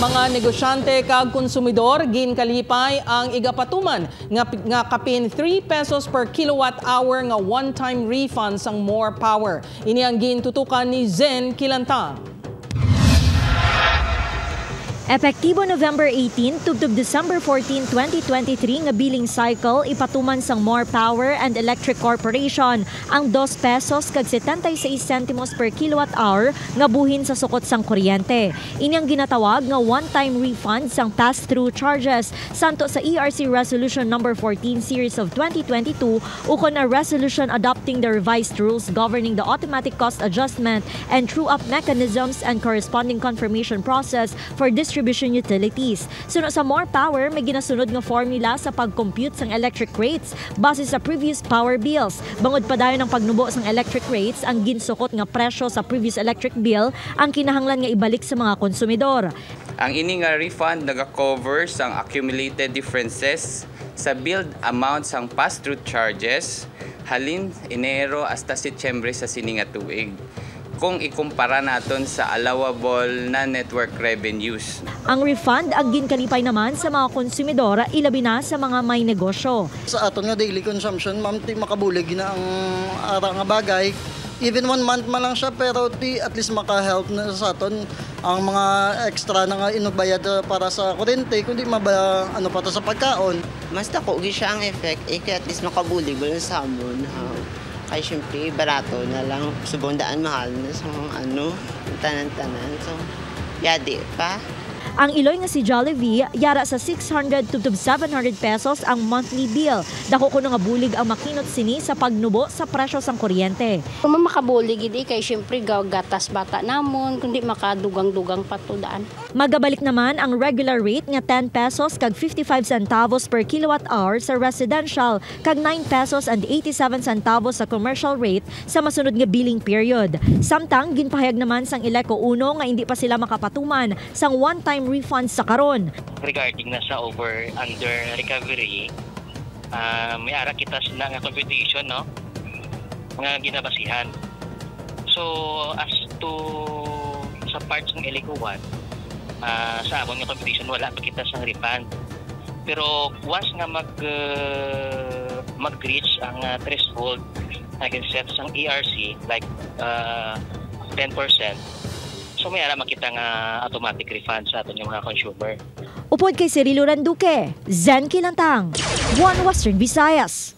Mga negosyante kag konsumidor ginkalipay ang igapatuman nga kapin 3 pesos per kilowatt hour nga one-time refund sang More Power. Ini ang gintutukan ni Zen Kilantang. Epektibo November 18 tubtob December 14, 2023 nga billing cycle ipatuman sang More Power and Electric Corporation ang 2 pesos kag 76 centimos per kilowatt hour nga buhin sa sukot sang kuryente. Ini ang ginatawag nga one-time refund sang pass-through charges santo sa ERC Resolution number 14 series of 2022 ukon a resolution adopting the revised rules governing the automatic cost adjustment and true-up mechanisms and corresponding confirmation process for distribution utilities. Suno sa More Power, may ginasunod nga formula sa pag-compute sang electric rates base sa previous power bills. Bangod pa dayon ng pagnubo sang electric rates, ang ginsukot nga presyo sa previous electric bill ang kinahanglan nga ibalik sa mga konsumidor. Ang ini nga refund naga-cover sang accumulated differences sa billed amount sang pass-through charges halin Enero hasta Setyembre sa sini nga tuig, kung ikumpara naton sa allowable na network revenues. Ang refund ang ginkalipay naman sa mga konsumidor, ilabi na sa mga may negosyo. Sa aton nga daily consumption, ma'am, ti makabulig na ang ara nga bagay. Even 1 month man lang siya, pero ti at least maka-help na sa aton ang mga extra na nga inubayad para sa kuryente, kundi ano pa to sa pagkaon. Mas dako siya ang effect, kaya at least makabulig wala sa amon. Ay syempre, barato na lang. Subong-daan mahal na sa tanan-tanan. So, yadi pa. Ang iloy nga si Jollibee, yara sa 600 to 700 pesos ang monthly bill. Dako kuno nga bulig ang makinot sini sa pagnubo sa presyo sang kuryente. Kung makabulig idi kay syempre gatas bata namon kundi makadugang-dugang patudaan. Magabalik naman ang regular rate nga 10 pesos kag 55 centavos per kilowatt hour sa residential kag 9 pesos and 87 centavos sa commercial rate sa masunod nga billing period. Samtang ginpahayag naman sang Ileco Uno nga hindi pa sila makapatuman sang one-time refunds sa karon. Regarding na sa under recovery, may ara kita sila nga computation, no? Nga ginabasihan. So as to sa parts ng Ileco 1, sa amon nga computation wala pa kita sang refund. Pero once nga mag-reach ang threshold na set sang ERC like 10%, so may ara makita nga automatic refund sa aton yung mga consumer. Upod kay Cirilo Randuque, Zen Kilantang, One Western Visayas.